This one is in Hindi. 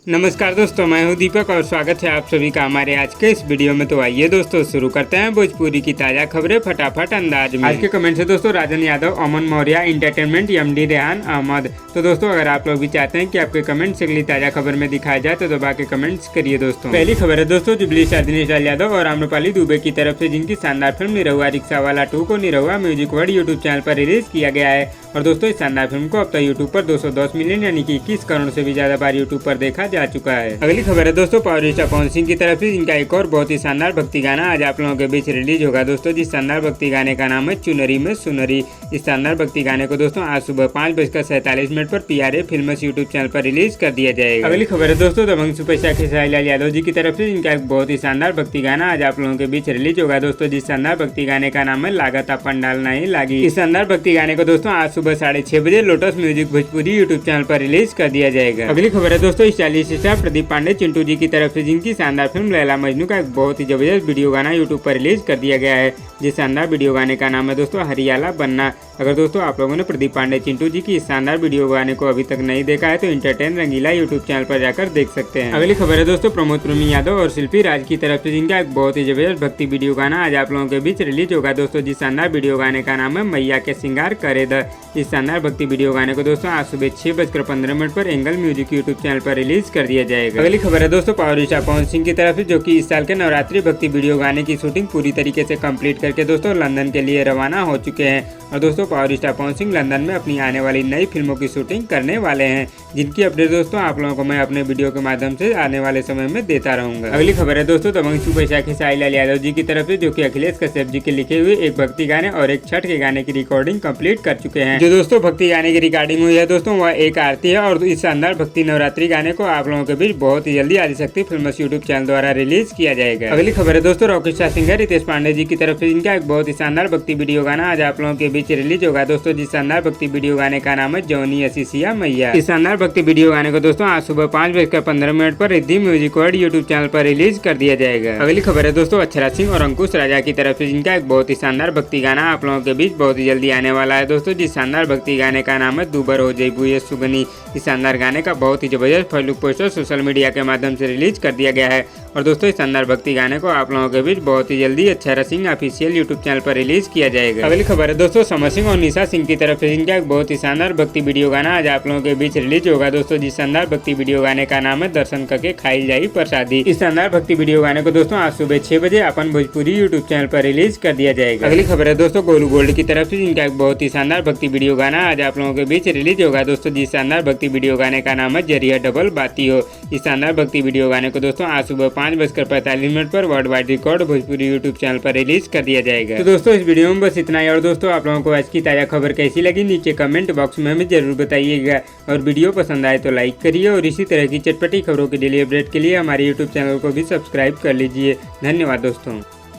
नमस्कार दोस्तों, मैं हूं दीपक और स्वागत है आप सभी का हमारे आज के इस वीडियो में। तो आइए दोस्तों शुरू करते हैं भोजपुरी की ताज़ा खबरें फटाफट अंदाज में। आज के कमेंट है दोस्तों राजन यादव, अमन मौर्य, इंटरटेनमेंट, एमडी रेहान अहमद। तो दोस्तों अगर आप लोग भी चाहते हैं कि आपके कमेंट्स अगली ताज़ा खबर में दिखाया जाए तो दबा के कमेंट्स करिए दोस्तों। पहली खबर है दोस्तों जुबली स्टार दिनेश लाल यादव और आम्रपाली दुबे की तरफ से जिनकी शानदार फिल्म निरहुआ रिक्शा वाला 2 को Nirahua music world YouTube channel पर रिलीज किया गया है। और दोस्तों इस शानदार फिल्म को अब तक यूट्यूब पर 210 मिलियन यानी कि 21 करोड़ से भी ज्यादा बार यूट्यूब पर देखा जा चुका है। अगली खबर है दोस्तों पावर स्टार पवन सिंह की तरफ से जिनका एक और बहुत ही शानदार भक्ति गाना आज आप लोगों के बीच रिलीज होगा दोस्तों। जिस शानदार भक्ति गाने का नाम है चुनरी में सुनरी। इस शानदार भक्ति गाने को दोस्तों आज सुबह 5:47 पर PRA फिल्म्स यूट्यूब चैनल पर रिलीज कर दिया जाएगा। अगली खबर है दोस्तों दबंग सुपरस्टार खेसारी लाल यादव जी की तरफ से जिनका एक बहुत ही शानदार भक्ति गाना आज आप लोगों के बीच रिलीज होगा दोस्तों। जिस शानदार भक्ति गाने का नाम है लागत पंडाल नहीं लागी। इस शानदार भक्ति गाने को दोस्तों आज सुबह 6:30 बजे lotus music Bhojpuri YouTube channel पर रिलीज कर दिया जाएगा। अगली खबर है दोस्तों स्टाइलिश स्टार प्रदीप पांडे चिंटू जी की तरफ से जिनकी शानदार फिल्म लैला मजनू का एक बहुत ही जबरदस्त वीडियो गाना यूट्यूब पर रिलीज कर दिया गया है। जिस शानदार वीडियो गाने का नाम है दोस्तों हरियाला बनना। अगर दोस्तों आप लोगों ने प्रदीप पांडे चिंटू जी की इस शानदार वीडियो गाने को अभी तक नहीं देखा है तो इंटरटेन रंगीला यूट्यूब चैनल पर जाकर देख सकते हैं। अगली खबर है दोस्तों प्रमोद प्रेमी यादव और शिल्पी राज की तरफ से जिनका एक बहुत ही जबरदस्त भक्ति वीडियो गाना आज आप लोगों के बीच रिलीज होगा दोस्तों। जिस शानदार वीडियो गाने का नाम है मैया के श्रृंगार करे द। इस शानदार भक्ति वीडियो गाने को दोस्तों आज सुबह 6:15 पर एंगल म्यूजिक यूट्यूब चैनल पर रिलीज कर दिया जाएगा। अगली खबर है दोस्तों पावर स्टार पवन सिंह की तरफ से जो कि इस साल के नवरात्रि भक्ति वीडियो गाने की शूटिंग पूरी तरीके से कंप्लीट करके दोस्तों लंदन के लिए रवाना हो चुके हैं। और दोस्तों power star Pawan Singh London में अपनी आने वाली नई फिल्मों की शूटिंग करने वाले हैं, जिनकी अपडेट दोस्तों आप लोगों को मैं अपने वीडियो के माध्यम से आने वाले समय में देता रहूंगा। अगली खबर है दोस्तों दबंग सुपरस्टार खेसारी लाल यादव जी की तरफ से जो कि अखिलेश कश्यप जी के लिखे हुए एक भक्ति गाने और एक छठ के गाने की रिकॉर्डिंग कंप्लीट कर चुके हैं। जो दोस्तों भक्ति गाने की रिकॉर्डिंग हुई है दोस्तों वह एक आरती है। और इस शानदार भक्ति नवरात्रि गाने को आप लोगों के बीच बहुत ही जल्दी आदिशक्ति फिल्म्स यूट्यूब चैनल द्वारा रिलीज किया जाएगा। अगली खबर है दोस्तों रॉकेस्टार सिंगर रितेश पांडे जी की तरफ से जिनका एक बहुत ही शानदार भक्ति वीडियो गाना आज आप लोगों के बीच रिलीज होगा दोस्तों। जिस शानदार भक्ति वीडियो गाने का नाम है जौनी असीसिया मैया। इस शानदार भक्ति वीडियो गाने को दोस्तों आज सुबह 5:15 पर Riddhi music world YouTube channel पर रिलीज कर दिया जाएगा। अगली खबर है दोस्तों अक्षरा सिंह और अंकुश राजा की तरफ से जिनका एक बहुत ही शानदार भक्ति गाना आप लोगों के बीच बहुत ही जल्दी आने वाला है दोस्तों। जिस शानदार भक्ति गाने का नाम है दुबर हो जयबू ये सुगनी। इस शानदार गाने का बहुत ही जबरदस्त फॉलो पोस्टर सोशल मीडिया के माध्यम से रिलीज कर दिया गया है। और दोस्तों इस शानदार भक्ति गाने को आप लोगों के बीच बहुत ही जल्दी Akshara Singh official YouTube channel पर रिलीज किया जाएगा। अगली खबर है दोस्तों समर सिंह और निशा सिंह की तरफ से जिनका एक बहुत ही शानदार भक्ति वीडियो गाना आज आप लोगों के बीच रिलीज होगा दोस्तों। जिस शानदार भक्ति वीडियो गाने का नाम है दर्शन करके खाई जाई प्रसादी। इस शानदार भक्ति वीडियो गाने को दोस्तों आज सुबह 6 बजे अपन भोजपुरी यूट्यूब चैनल पर रिलीज कर दिया जाएगा। अगली खबर है दोस्तों गोलू गोल्ड की तरफ से जिनका एक बहुत ही शानदार भक्ति वीडियो गाना आज आप लोगों के बीच रिलीज होगा दोस्तों। जिस शानदार भक्ति वीडियो गाने का नाम है जरिया डबल बाती हो। इस शानदार भक्ति वीडियो गाने को दोस्तों आज सुबह 5:45 पर world wide record Bhojpuri YouTube channel पर रिलीज कर दिया जाएगा। तो दोस्तों इस वीडियो में बस इतना ही। और दोस्तों आप लोगों को आज की ताजा खबर कैसी लगी नीचे कमेंट बॉक्स में हमें जरूर बताइएगा। और वीडियो पसंद आए तो लाइक करिए और इसी तरह की चटपटी खबरों के डेली अपडेट के लिए हमारे यूट्यूब चैनल को भी सब्सक्राइब कर लीजिए। धन्यवाद दोस्तों।